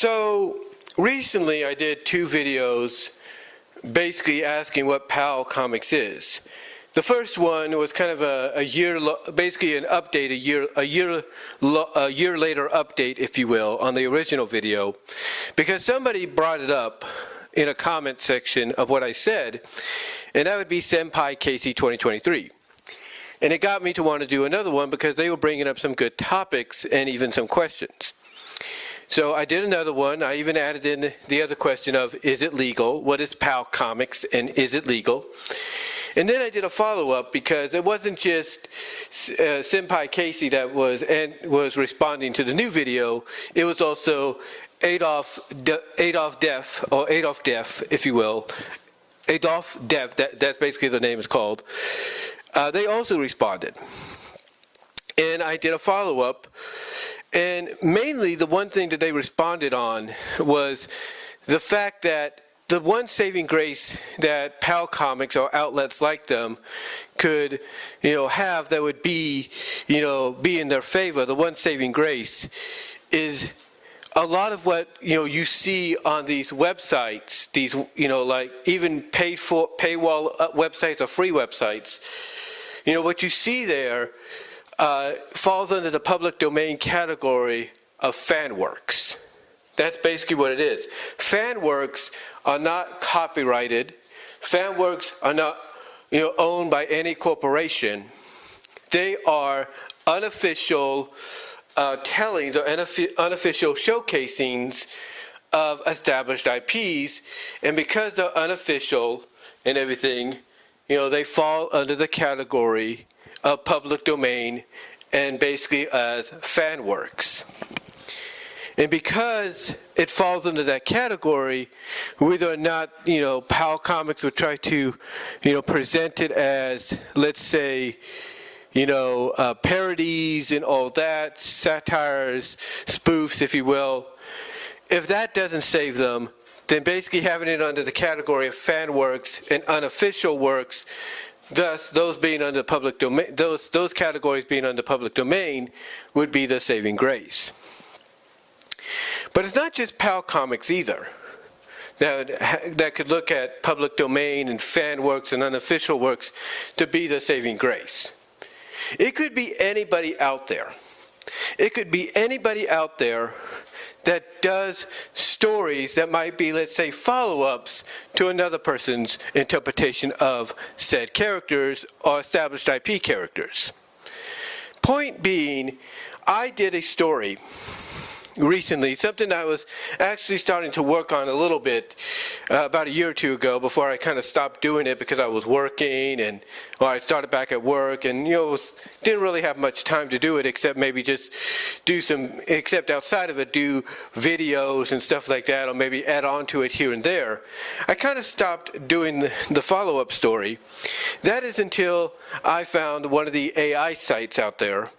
So recently I did 2 videos basically asking what PAL Comics is. The first one was kind of basically an update, a year later update, if you will, on the original video, because somebody brought it up in a comment section of what I said, and that would be Senpai Casey 2023. And it got me to want to do another one because they were bringing up some good topics and even some questions. So I did another one. I even added in the other question of, is it legal? What is PAL Comics and is it legal? And then I did a follow-up because it wasn't just Senpai Casey that was responding to the new video. It was also Adolf Def, if you will. Adolf Def, that's basically the name is called. They also responded. And I did a follow-up. And mainly the one thing that they responded on was the fact that the one saving grace that PAL Comics or outlets like them could, have that would be in their favor, the one saving grace is a lot of what, you see on these websites, these, like even paywall websites or free websites, what you see there falls under the public domain category of Fanworks. That's basically what it is. Fanworks are not copyrighted. Fanworks are not, owned by any corporation. They are unofficial tellings or unofficial showcasings of established IPs, and because they're unofficial and everything, they fall under the category of public domain and basically as Fanworks. And because it falls under that category, whether or not, PAL Comics would try to, present it as, let's say, parodies and all that, satires, spoofs, if you will, if that doesn't save them, then basically having it under the category of Fanworks and unofficial works, thus those being under public domain, those categories being under public domain would be the saving grace. But it's not just PAL Comics either that could look at public domain and fan works and unofficial works to be the saving grace. It could be anybody out there. It could be anybody out there that does stories that might be, let's say, follow-ups to another person's interpretation of said characters or established IP characters. Point being, I did a story recently, something I was actually starting to work on a little bit about a year or two ago before I kind of stopped doing it because I was working I started back at work and didn't really have much time to do it except maybe just outside of it do videos and stuff like that, or maybe add on to it here and there. I kind of stopped doing the follow-up story. That is until I found one of the AI sites out there.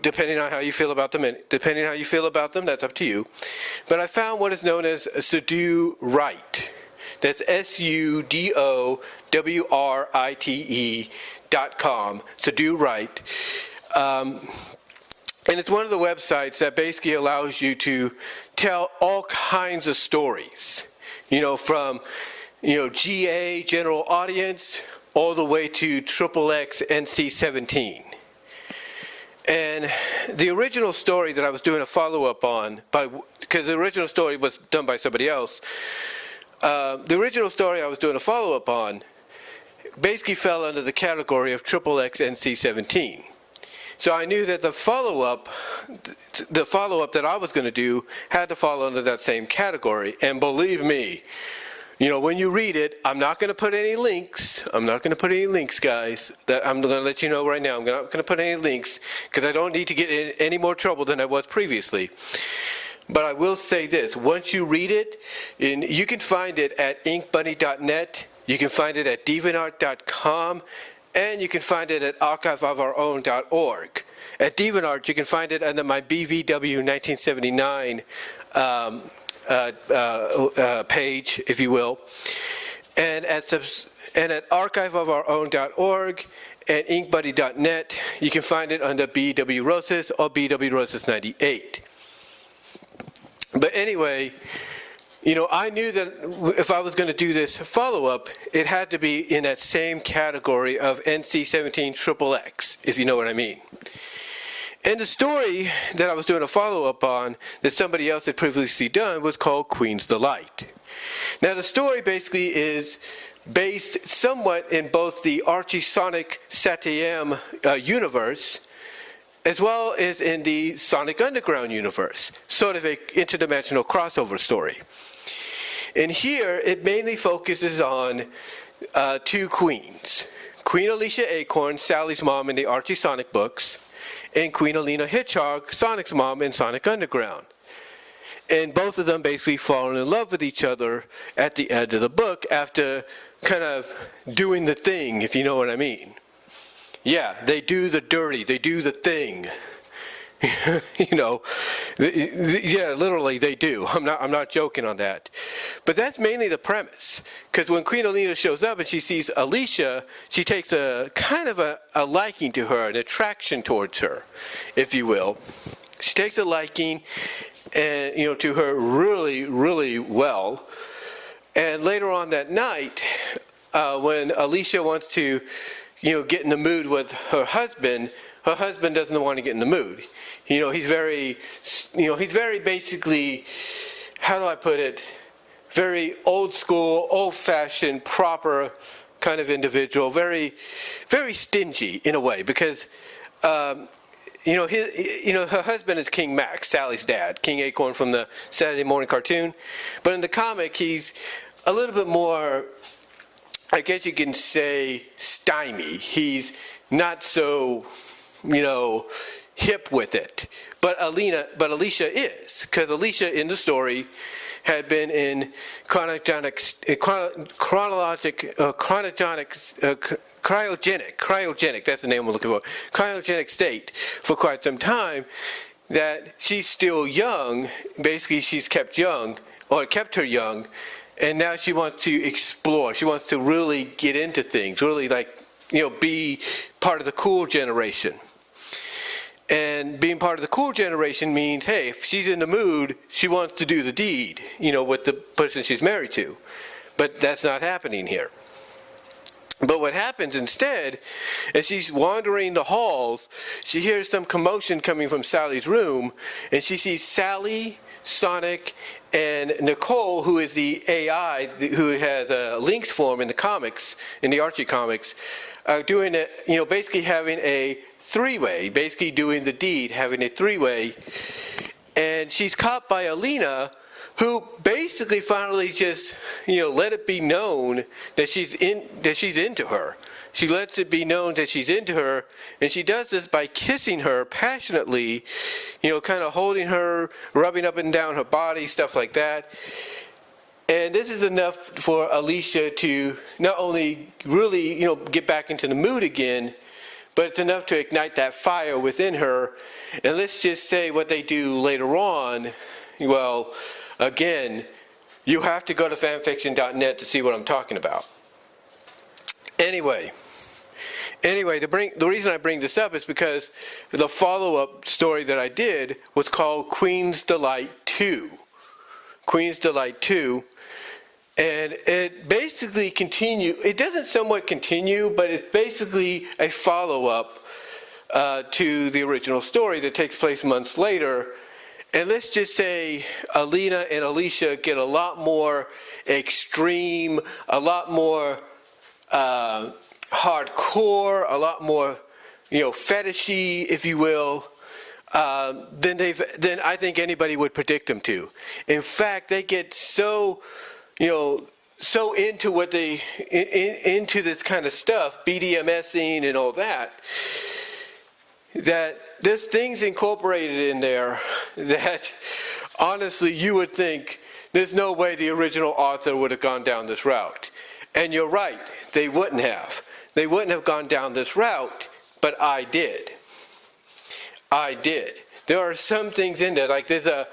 Depending on how you feel about them, that's up to you. But I found what is known as Sudo Write. That's SUDOWRITE.com, Sudo Write. And it's one of the websites that basically allows you to tell all kinds of stories, from, GA, general audience, all the way to XXX NC-17. And the original story that I was doing a follow-up on, because the original story was done by somebody else, the original story I was doing a follow-up on basically fell under the category of XXX NC-17. So I knew that the follow-up that I was going to do had to fall under that same category. And believe me, when you read it, I'm not going to put any links. I'm not going to put any links, guys. I'm going to let you know right now. I'm not going to put any links because I don't need to get in any more trouble than I was previously. But I will say this. Once you read it, you can find it at inkbunny.net. You can find it at deviantart.com. And you can find it at archiveofourown.org. At DeviantArt, you can find it under my BVW 1979 page, if you will, and at archiveofourown.org and inkbuddy.net, you can find it under BW Rosas or BW Rosas 98. But anyway, I knew that if I was going to do this follow-up, it had to be in that same category of NC-17 XXX, if you know what I mean. And the story that I was doing a follow-up on that somebody else had previously done was called Queen's Delight. Now, the story basically is based somewhat in both the Archie Sonic Satayam universe, as well as in the Sonic Underground universe, sort of an interdimensional crossover story. And here, it mainly focuses on two queens. Queen Alicia Acorn, Sally's mom in the Archie Sonic books, and Queen Alina Hedgehog, Sonic's mom in Sonic Underground. And both of them basically fall in love with each other at the end of the book after kind of doing the thing, if you know what I mean. Yeah, they do the dirty, they do the thing. Yeah, literally they do. I'm not joking on that. But that's mainly the premise. Because when Queen Alina shows up and she sees Alicia, she takes a kind of a liking to her, an attraction towards her, if you will. She takes a liking and to her really, really well. And later on that night, when Alicia wants to get in the mood with her husband doesn't want to get in the mood. He's very basically, how do I put it, very old school, old fashioned, proper kind of individual, very, very stingy in a way, because, her husband is King Max, Sally's dad, King Acorn from the Saturday morning cartoon. But in the comic, he's a little bit more, I guess you can say, stymie. He's not so, hip with it. But Alicia is, because Alicia in the story had been in cryogenic, that's the name I'm looking for, cryogenic state for quite some time, that she's still young. Basically, she's kept young, or kept her young, and now she wants to explore. She wants to really get into things, really be part of the cool generation. And being part of the cool generation means, hey, if she's in the mood, she wants to do the deed, with the person she's married to. But that's not happening here. But what happens instead, as she's wandering the halls, she hears some commotion coming from Sally's room, and she sees Sally, Sonic, and Nicole, who is the AI, who has a Lynx form in the comics, in the Archie comics, doing it, basically having a three-way, basically doing the deed, having a three-way. And she's caught by Alina, who basically finally just, let it be known that she's into her. She lets it be known that she's into her, and she does this by kissing her passionately, kind of holding her, rubbing up and down her body, stuff like that. And this is enough for Alicia to not only really, get back into the mood again, but it's enough to ignite that fire within her. And let's just say what they do later on, well, again, you have to go to fanfiction.net to see what I'm talking about. Anyway, the reason I bring this up is because the follow-up story that I did was called Queen's Delight 2. Queen's Delight 2. And it basically it doesn't somewhat continue, but it's basically a follow-up to the original story that takes place months later. And let's just say Alina and Alicia get a lot more extreme, a lot more hardcore, a lot more, fetishy, if you will, than I think anybody would predict them to. In fact, they get so into what into this kind of stuff, BDMSing and all that there's things incorporated in there that honestly you would think there's no way the original author would have gone down this route. And you're right, they wouldn't have. They wouldn't have gone down this route, but I did. There are some things in there, like there's a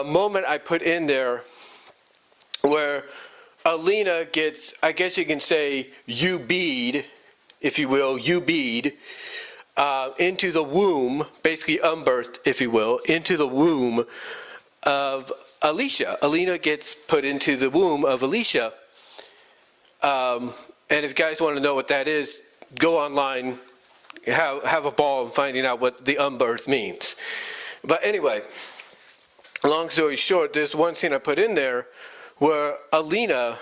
moment I put in there where Alina gets, I guess you can say, UB'd, if you will, UB'd, into the womb, basically unbirthed, if you will, into the womb of Alicia. Alina gets put into the womb of Alicia. And if you guys want to know what that is, go online, have a ball in finding out what the unbirth means. But anyway, long story short, there's one scene I put in there where Alina,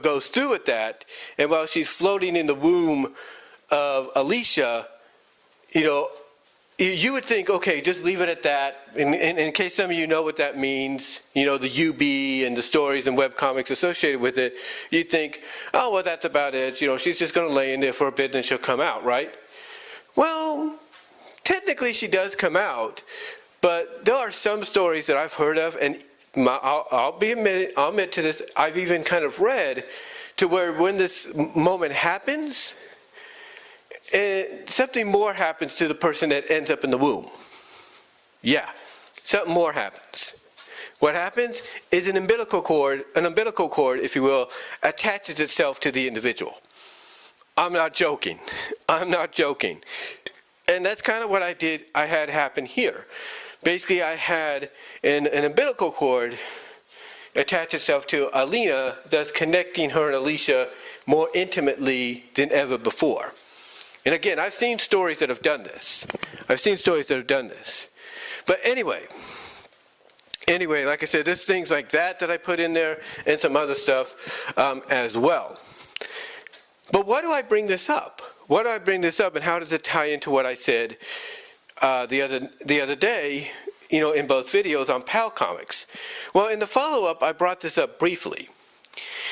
goes through with that, and while she's floating in the womb of Alicia, you would think, okay, just leave it at that. In case some of you know what that means, the UB and the stories and webcomics associated with it, you think, oh, well, that's about it. She's just going to lay in there for a bit and then she'll come out, right? Well, technically she does come out, but there are some stories that I've heard of, and I'll admit to this, I've even kind of read to where when this moment happens, something more happens to the person that ends up in the womb. Yeah, something more happens. What happens is an umbilical cord, if you will, attaches itself to the individual. I'm not joking. And that's kind of what I had happen here. Basically, I had an umbilical cord attach itself to Alina, thus connecting her and Alicia more intimately than ever before. And again, I've seen stories that have done this. But anyway, like I said, there's things like that I put in there and some other stuff as well. But why do I bring this up? And how does it tie into what I said the other day, in both videos on PAL Comics? Well, in the follow-up, I brought this up briefly.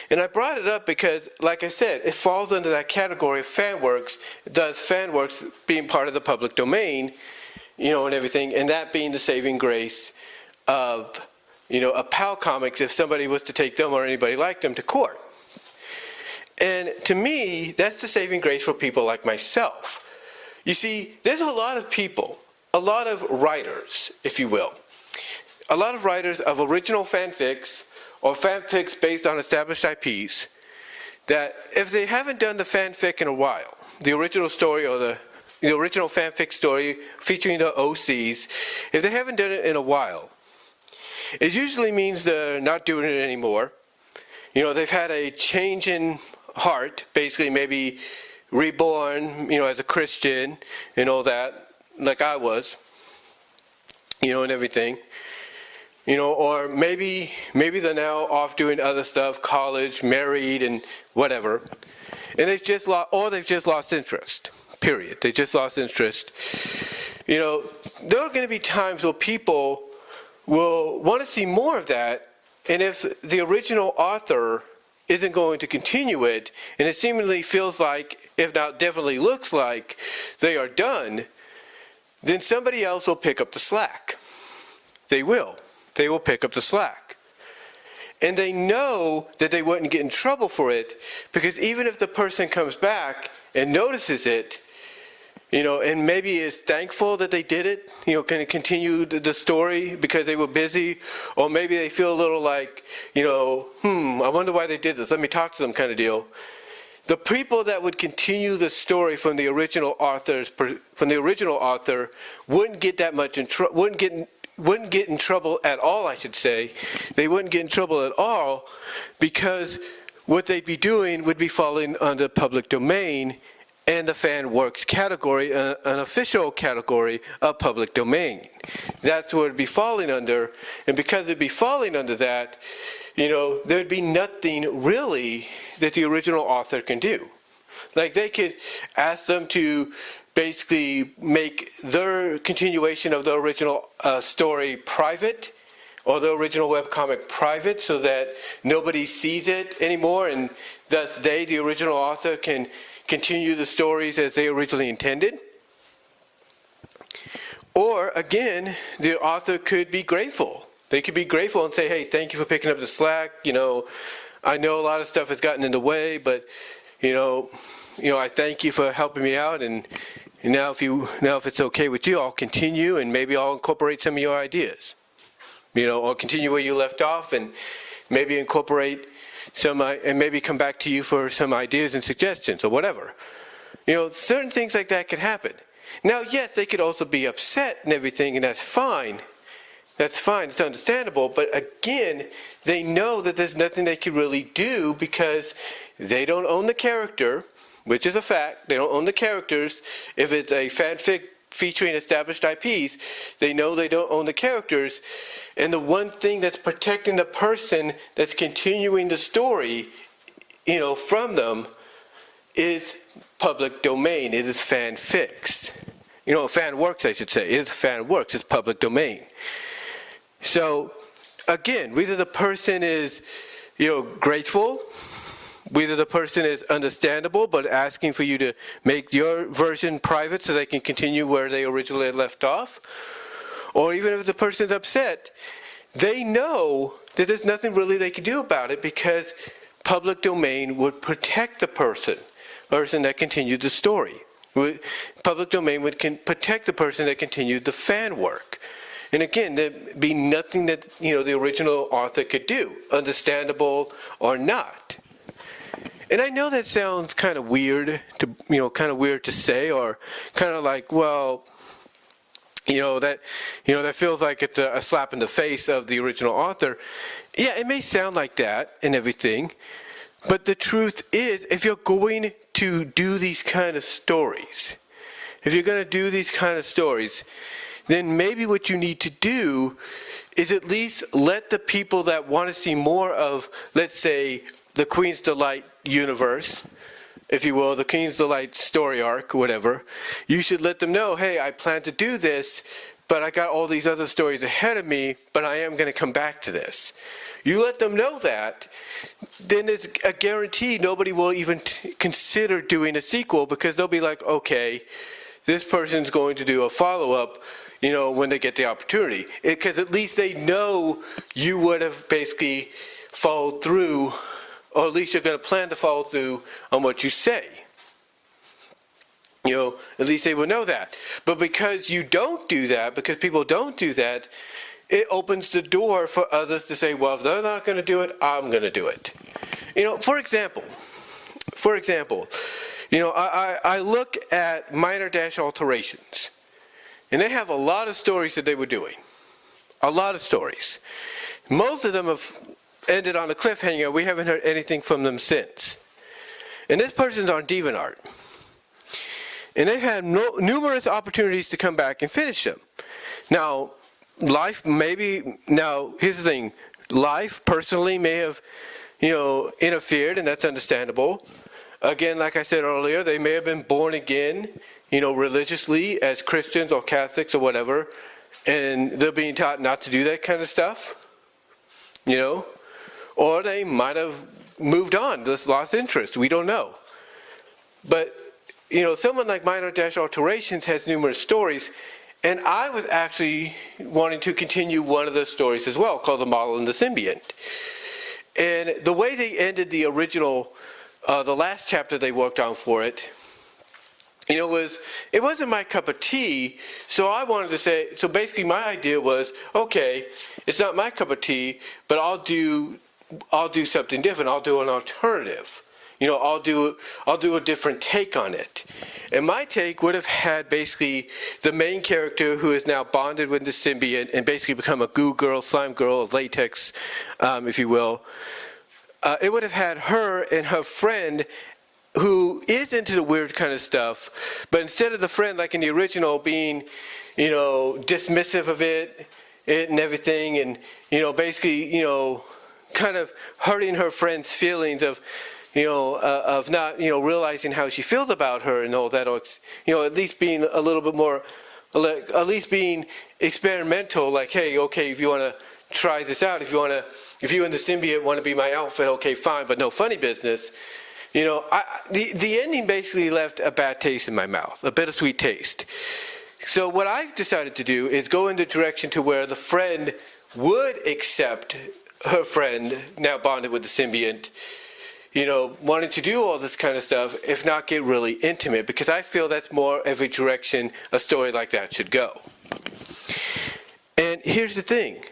And I brought it up because, like I said, it falls under that category of Fanworks, thus Fanworks being part of the public domain, and everything, and that being the saving grace of, a PAL Comics if somebody was to take them or anybody like them to court. And to me, that's the saving grace for people like myself. You see, there's a lot of people, a lot of writers, if you will, a lot of writers of original fanfics or fanfics based on established IPs, that if they haven't done the fanfic in a while, the original story or the original fanfic story featuring the OCs, if they haven't done it in a while, it usually means they're not doing it anymore. They've had a change in heart, basically maybe reborn, as a Christian and all that, like I was, and everything. Or maybe they're now off doing other stuff, college, married, and whatever. And they've just lost interest, period. They just lost interest. There are going to be times where people will want to see more of that, and if the original author isn't going to continue it, and it seemingly feels like, if not definitely looks like, they are done, then somebody else will pick up the slack. They will pick up the slack. And they know that they wouldn't get in trouble for it, because even if the person comes back and notices it, and maybe is thankful that they did it, can continue the story because they were busy, or maybe they feel a little like, I wonder why they did this, let me talk to them kind of deal. The people that would continue the story from the original author wouldn't get that much wouldn't get in trouble at all, I should say. They wouldn't get in trouble at all, because what they'd be doing would be falling under public domain and the Fanworks category, an official category of public domain. That's what it'd be falling under, and because it'd be falling under that, there'd be nothing really that the original author can do. Like, they could ask them to basically make their continuation of the original story private, or the original webcomic private, so that nobody sees it anymore, and thus they, the original author, can continue the stories as they originally intended. Or again, the author could be grateful. They could be grateful and say, hey, thank you for picking up the slack. I know a lot of stuff has gotten in the way, but I thank you for helping me out, and now if it's okay with you, I'll continue, and maybe I'll incorporate some of your ideas. Or continue where you left off, and maybe incorporate some, and maybe come back to you for some ideas and suggestions or whatever. Certain things like that could happen. Now, yes, they could also be upset and everything, and that's fine. That's fine, it's understandable, but again, they know that there's nothing they can really do because they don't own the character, which is a fact. They don't own the characters. If it's a fanfic featuring established IPs, they know they don't own the characters, and the one thing that's protecting the person that's continuing the story, from them is public domain. It is fanfics. Fanworks, I should say. It is Fanworks. It's public domain. So, again, whether the person is, grateful, whether the person is understandable but asking for you to make your version private so they can continue where they originally had left off, or even if the person's upset, they know that there's nothing really they can do about it because public domain would protect the person that continued the story. Public domain would protect the person that continued the fan work. And again, there'd be nothing that, the original author could do, understandable or not. And I know that sounds kind of weird to say, or kind of like, well, that feels like it's a slap in the face of the original author. Yeah, it may sound like that and everything, but the truth is, if you're going to do these kind of stories, then maybe what you need to do is at least let the people that want to see more of, let's say, the Queen's Delight universe, if you will, the Queen's Delight story arc, whatever, you should let them know, hey, I plan to do this, but I got all these other stories ahead of me, but I am going to come back to this. You let them know that, then it's a guarantee nobody will even consider doing a sequel because they'll be like, okay, this person's going to do a follow-up, when they get the opportunity. Because at least they know you would have basically followed through, or at least you're going to plan to follow through on what you say. At least they will know that. But because you don't do that, because people don't do that, it opens the door for others to say, well, if they're not going to do it, I'm going to do it. For example, I look at Minor Alterations, and they have a lot of stories that they were doing. A lot of stories. Most of them have ended on a cliffhanger. We haven't heard anything from them since. And this person's on DeviantArt. And they've had numerous opportunities to come back and finish them. Now, here's the thing. Life, personally, may have, interfered, and that's understandable. Again, like I said earlier, they may have been born again, religiously as Christians or Catholics or whatever, and they're being taught not to do that kind of stuff, or they might have moved on, just lost interest. We don't know. But, someone like Minor Alterations has numerous stories, and I was actually wanting to continue one of those stories as well, called The Model and the Symbiont. And the way they ended the original, the last chapter they worked on for it, it wasn't my cup of tea, so I wanted to say, so basically my idea was, okay, it's not my cup of tea, but I'll do something different. I'll do an alternative. I'll do a different take on it. And my take would have had basically the main character who is now bonded with the symbiont and basically become a goo girl, slime girl, latex, if you will. It would have had her and her friend who is into the weird kind of stuff, but instead of the friend, like in the original, being, dismissive of it and everything, and, basically, kind of hurting her friend's feelings of not, realizing how she feels about her and all that, or, at least being a little bit more, at least being experimental, like, hey, okay, if you want to try this out, if you and the symbiote want to be my outfit, okay, fine, but no funny business. The ending basically left a bad taste in my mouth, a bittersweet taste. So what I've decided to do is go in the direction to where the friend would accept her friend, now bonded with the symbiont, wanting to do all this kind of stuff, if not get really intimate, because I feel that's more of a direction a story like that should go. And here's the thing.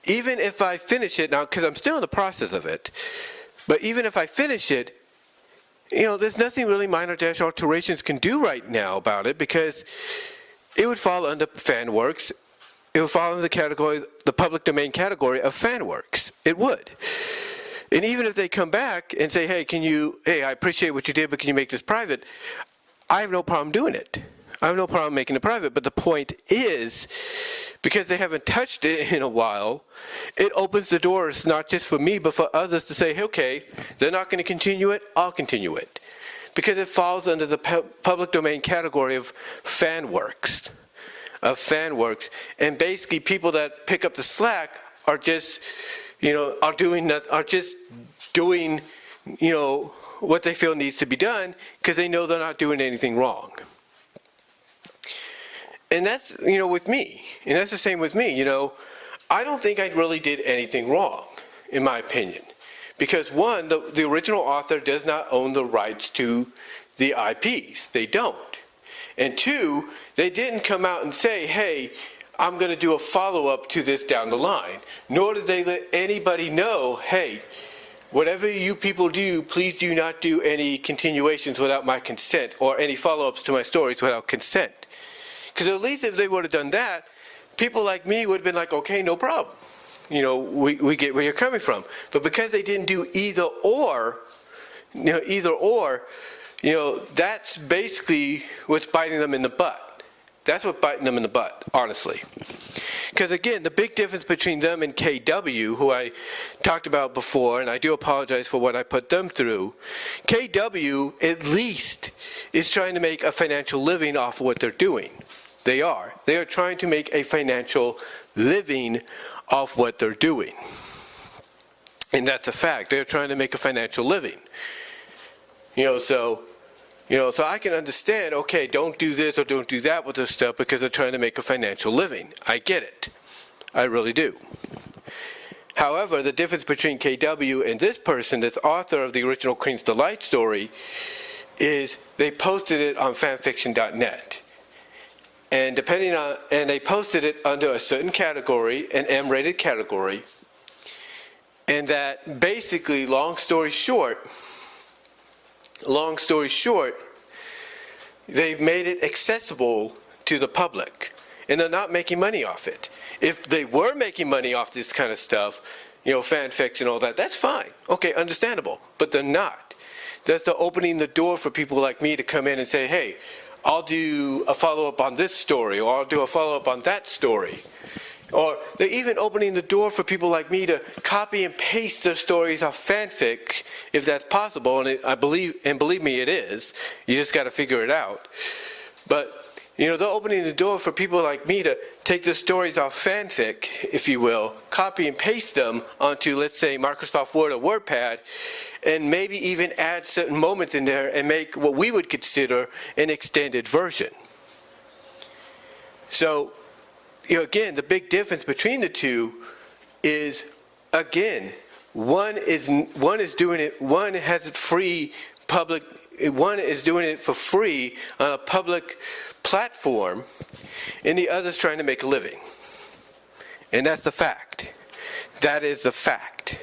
Even if I finish it now, because I'm still in the process of it, but even if I finish it, there's nothing really Minor Alterations can do right now about it, because it would fall under Fanworks, it would fall into the public domain category of Fanworks. It would. And even if they come back and say, hey, I appreciate what you did, but can you make this private? I have no problem doing it. I have no problem making it private. But the point is, because they haven't touched it in a while, it opens the doors not just for me, but for others to say, hey, okay, they're not going to continue it, I'll continue it. Because it falls under the public domain category of Fanworks. And basically people that pick up the slack are just, are just doing, what they feel needs to be done because they know they're not doing anything wrong. And that's, with me. And that's the same with me. I don't think I really did anything wrong, in my opinion. Because one, the original author does not own the rights to the IPs. They don't. And two, they didn't come out and say, hey, I'm going to do a follow-up to this down the line. Nor did they let anybody know, hey, whatever you people do, please do not do any continuations without my consent or any follow-ups to my stories without consent. Because at least if they would have done that, people like me would have been like, okay, no problem. We get where you're coming from. But because they didn't do either or, that's basically what's biting them in the butt. That's what's biting them in the butt, honestly. Because again, the big difference between them and KW, who I talked about before, and I do apologize for what I put them through, KW at least is trying to make a financial living off of what they're doing. They are. They are trying to make a financial living off what they're doing. And that's a fact. They're trying to make a financial living. So I can understand, okay, don't do this or don't do that with this stuff because they're trying to make a financial living. I get it. I really do. However, the difference between KW and this person, this author of the original Queen's Delight story, is they posted it on fanfiction.net. And they posted it under a certain category, an M-rated category, and that basically, long story short, they've made it accessible to the public, and they're not making money off it. If they were making money off this kind of stuff, fanfics and all that, that's fine. Okay, understandable, but they're not. That's the opening the door for people like me to come in and say, hey, I'll do a follow-up on this story, or I'll do a follow-up on that story. Or they're even opening the door for people like me to copy and paste their stories off fanfic, if that's possible, and believe me, it is. You just got to figure it out. But they're opening the door for people like me to take the stories off fanfic, if you will, copy and paste them onto, let's say, Microsoft Word or WordPad, and maybe even add certain moments in there and make what we would consider an extended version. So, again, the big difference between the two is, again, one is doing it, one has it free public, one is doing it for free on a public platform, and the other's trying to make a living. And that's the fact. That is the fact.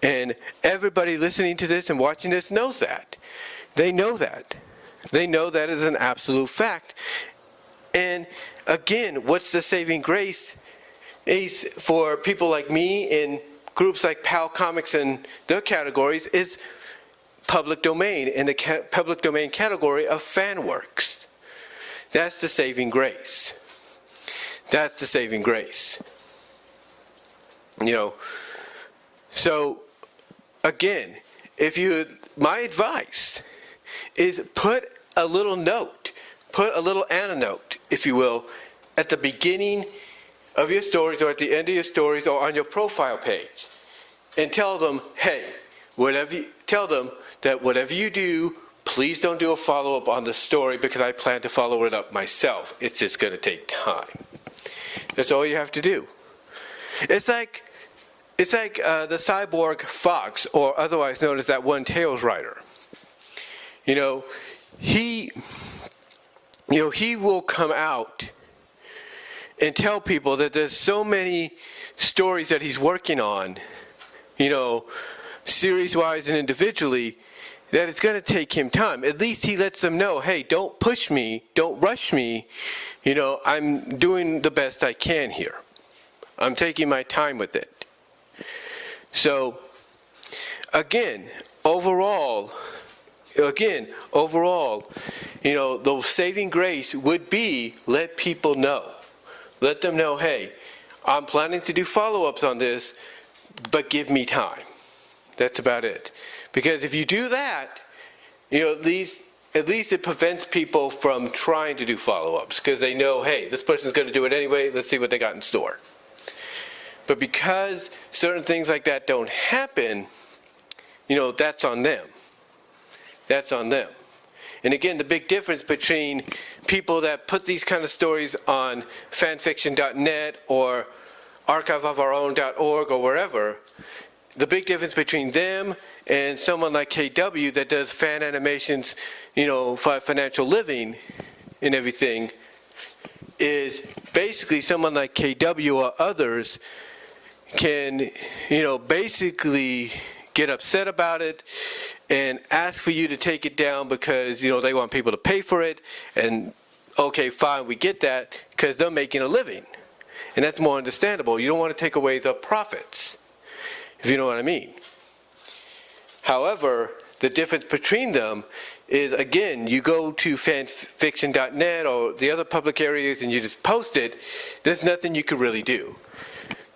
And everybody listening to this and watching this knows that. They know that. They know that is an absolute fact. And again, what's the saving grace is for people like me in groups like PAL Comics and their categories is public domain, in the public domain category of Fanworks. That's the saving grace. That's the saving grace. So again, my advice is put a little note, put a little anecdote, if you will, at the beginning of your stories or at the end of your stories or on your profile page, and tell them, hey, tell them that whatever you do, please don't do a follow-up on the story because I plan to follow it up myself. It's just going to take time. That's all you have to do. It's like the cyborg fox, or otherwise known as that one Tails rider. He will come out and tell people that there's so many stories that he's working on, series-wise and individually, that it's going to take him time. At least he lets them know, hey, don't push me, don't rush me. I'm doing the best I can here. I'm taking my time with it. So, again, overall, the saving grace would be let people know. Let them know, hey, I'm planning to do follow-ups on this, but give me time. That's about it. Because if you do that, at least it prevents people from trying to do follow-ups, because they know, hey, this person's going to do it anyway, let's see what they got in store. But because certain things like that don't happen, that's on them. That's on them. And again, the big difference between people that put these kind of stories on fanfiction.net or archiveofourown.org or wherever, the big difference between them and someone like KW that does fan animations, for financial living and everything, is basically someone like KW or others can, basically get upset about it and ask for you to take it down because, they want people to pay for it. And okay, fine, we get that because they're making a living. And that's more understandable. You don't want to take away the profits, if you know what I mean. However, the difference between them is, again, you go to fanfiction.net or the other public areas and you just post it, there's nothing you can really do.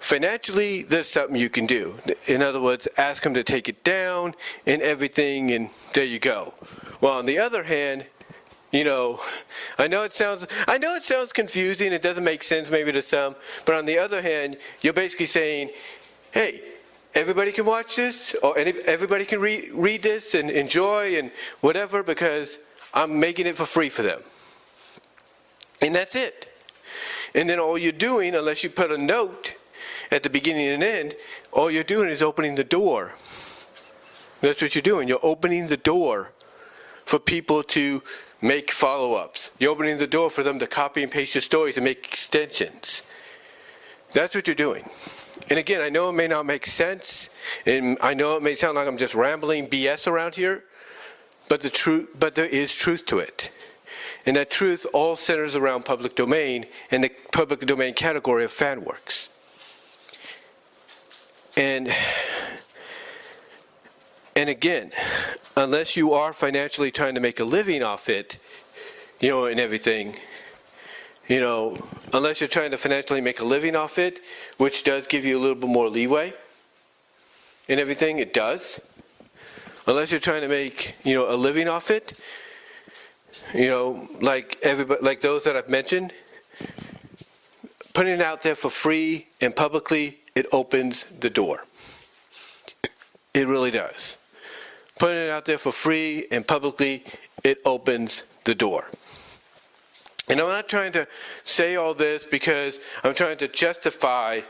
Financially, there's something you can do. In other words, ask them to take it down and everything, and there you go. Well, on the other hand, I know it sounds confusing, it doesn't make sense maybe to some, but on the other hand, you're basically saying, hey, everybody can watch this, or everybody can read this and enjoy and whatever, because I'm making it for free for them. And that's it. And then all you're doing, unless you put a note at the beginning and end, all you're doing is opening the door. That's what you're doing. You're opening the door for people to make follow-ups. You're opening the door for them to copy and paste your stories and make extensions. That's what you're doing. And again, I know it may not make sense, and I know it may sound like I'm just rambling BS around here, but there is truth to it. And that truth all centers around public domain and the public domain category of Fanworks. And again, unless you are financially trying to make a living off it, and everything, unless you're trying to financially make a living off it, which does give you a little bit more leeway and everything, it does. Unless you're trying to make, a living off it, like everybody, like those that I've mentioned, putting it out there for free and publicly, it opens the door. It really does. Putting it out there for free and publicly, it opens the door. And I'm not trying to say all this because I'm trying to justify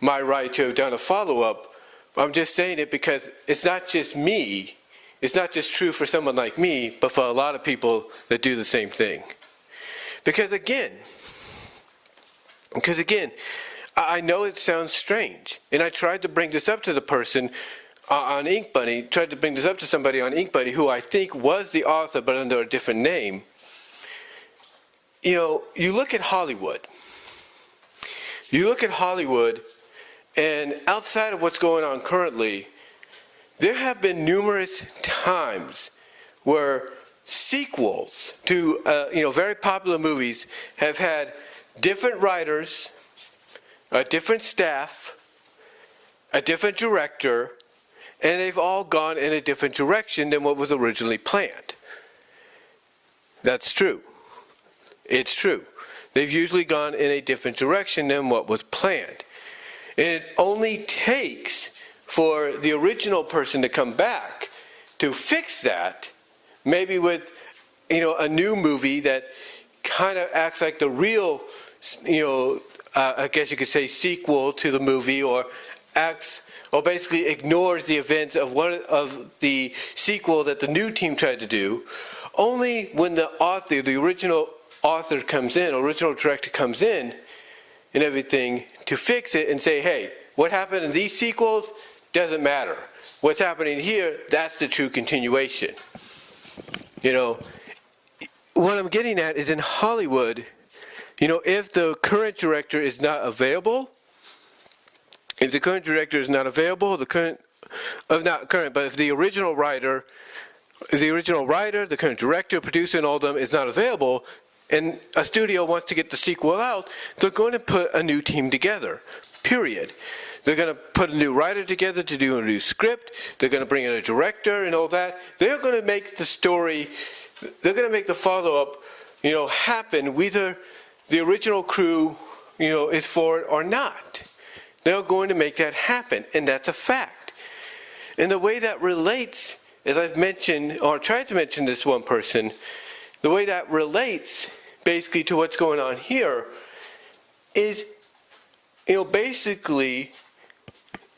my right to have done a follow-up. I'm just saying it because it's not just me. It's not just true for someone like me, but for a lot of people that do the same thing. Because again, I know it sounds strange. And I tried to bring this up to the person on Ink Bunny, tried to bring this up to somebody on Ink Bunny who I think was the author but under a different name. You look at Hollywood. And outside of what's going on currently, there have been numerous times where sequels to very popular movies have had different writers, a different staff, a different director, and they've all gone in a different direction than what was originally planned. That's true. It's true. They've usually gone in a different direction than what was planned. And it only takes for the original person to come back to fix that, maybe with, a new movie that kind of acts like the real, I guess you could say sequel to the movie, or basically ignores the events of one of the sequel that the new team tried to do. Only when the original author comes in, original director comes in and everything to fix it and say, hey, what happened in these sequels, doesn't matter. What's happening here, that's the true continuation. You know, what I'm getting at is in Hollywood, you know, if the current director is not available, if the original writer, the current director, producer, and all of them is not available, and a studio wants to get the sequel out, they're going to put a new team together, period. They're going to put a new writer together to do a new script. They're going to bring in a director and all that. They're going to make the story, they're going to make the follow-up, you know, happen whether the original crew, you know, is for it or not. They're going to make that happen, and that's a fact. And the way that relates, as I've mentioned, or tried to mention this one person, the way that relates basically to what's going on here is, you know, basically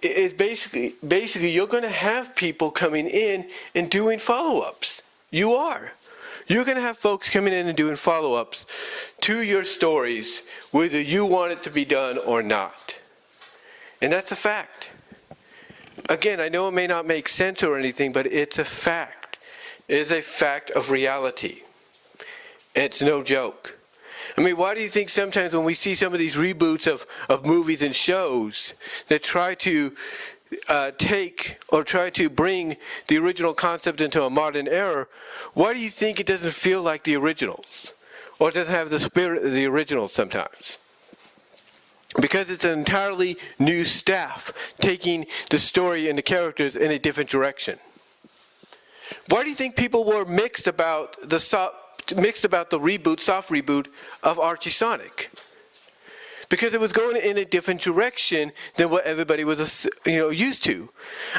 you're going to have people coming in and doing follow-ups. You are. You're going to have folks coming in and doing follow-ups to your stories, whether you want it to be done or not. And that's a fact. Again, I know it may not make sense or anything, but it's a fact. It is a fact of reality. It's no joke. I mean, why do you think sometimes when we see some of these reboots of movies and shows that try to try to bring the original concept into a modern era, why do you think it doesn't feel like the originals? Or it doesn't have the spirit of the originals sometimes? Because it's an entirely new staff taking the story and the characters in a different direction. Why do you think people were mixed about the soft reboot of Archie Sonic? Because it was going in a different direction than what everybody was, you know, used to.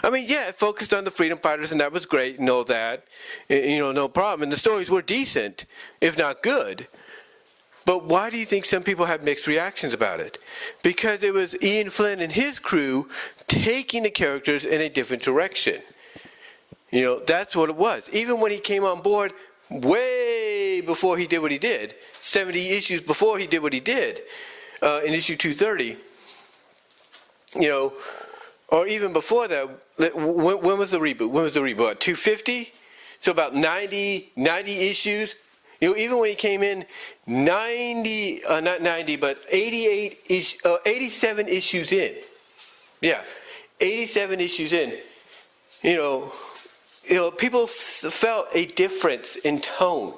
I mean, yeah, it focused on the freedom fighters, and that was great and all that, you know, no problem. And the stories were decent, if not good. But why do you think some people had mixed reactions about it? Because it was Ian Flynn and his crew taking the characters in a different direction. You know, that's what it was. Even when he came on board way before he did what he did, 70 issues before he did what he did, in issue 230, you know, or even before that, when was the reboot? 250? So about 90 issues. You know, even when he came in, 87 issues in. Yeah, 87 issues in. You know, people felt a difference in tone.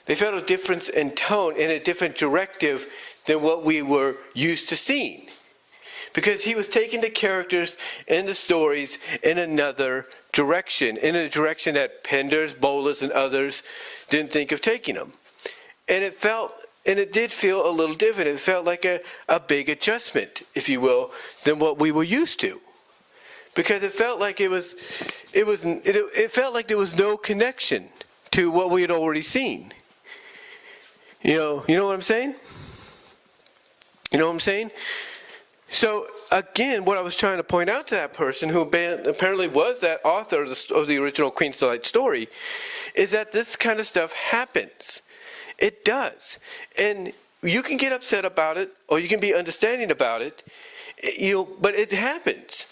They felt a difference in tone in a different directive than what we were used to seeing. Because he was taking the characters and the stories in another direction, in a direction that Penders, Bolas, and others didn't think of taking them. And it did feel a little different. It felt like a big adjustment, if you will, than what we were used to. Because it felt like it felt like there was no connection to what we had already seen. You know what I'm saying? You know what I'm saying? So again, what I was trying to point out to that person who apparently was that author of the original Queen's Delight story is that this kind of stuff happens. It does. And you can get upset about it or you can be understanding about it, but it happens.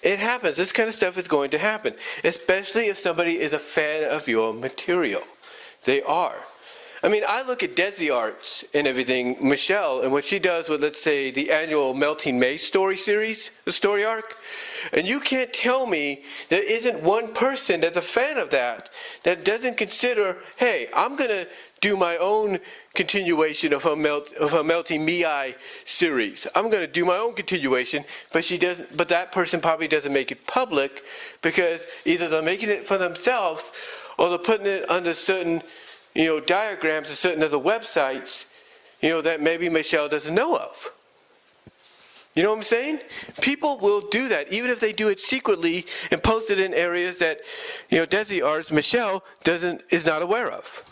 It happens. This kind of stuff is going to happen, especially if somebody is a fan of your material. They are. I mean, I look at Desi Arts and everything, Michelle, and what she does with, let's say, the annual Melting May story series, the story arc, and you can't tell me there isn't one person that's a fan of that doesn't consider, hey, I'm going to do my own continuation of her Melting Mei series. I'm going to do my own continuation, but that person probably doesn't make it public because either they're making it for themselves or they're putting it under certain diagrams of certain other websites, that maybe Michelle doesn't know of. You know what I'm saying? People will do that, even if they do it secretly and post it in areas that, Desi Arts, Michelle, is not aware of.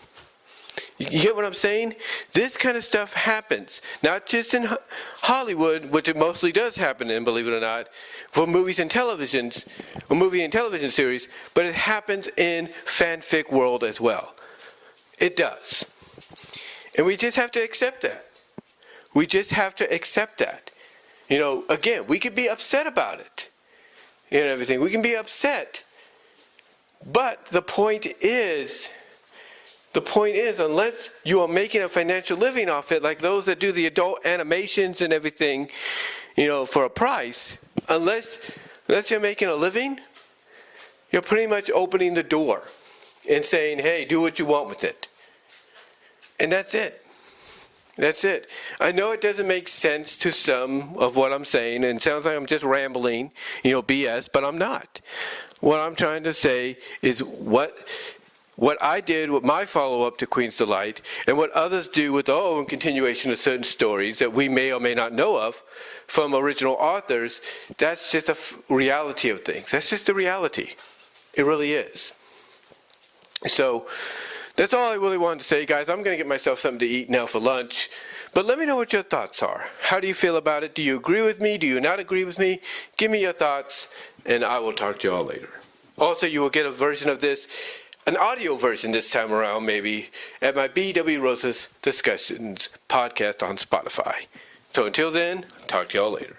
You get what I'm saying? This kind of stuff happens, not just in Hollywood, which it mostly does happen in, believe it or not, for movies and televisions, or movie and television series, but it happens in fanfic world as well. It does. And we just have to accept that. We just have to accept that. Again, we could be upset about it. and everything. We can be upset. But the point is, unless you are making a financial living off it, like those that do the adult animations and everything, for a price, unless you're making a living, you're pretty much opening the door and saying, hey, do what you want with it. And that's it. That's it. I know it doesn't make sense to some of what I'm saying, and it sounds like I'm just rambling, BS, but I'm not. What I'm trying to say is what I did with my follow-up to Queen's Delight, and what others do with their own continuation of certain stories that we may or may not know of from original authors, that's just a reality of things. That's just the reality. It really is. So that's all I really wanted to say, guys. I'm going to get myself something to eat now for lunch. But let me know what your thoughts are. How do you feel about it? Do you agree with me? Do you not agree with me? Give me your thoughts, and I will talk to you all later. Also, you will get a version of this, an audio version this time around, maybe, at my B.W. Rosas Discussions podcast on Spotify. So until then, talk to you all later.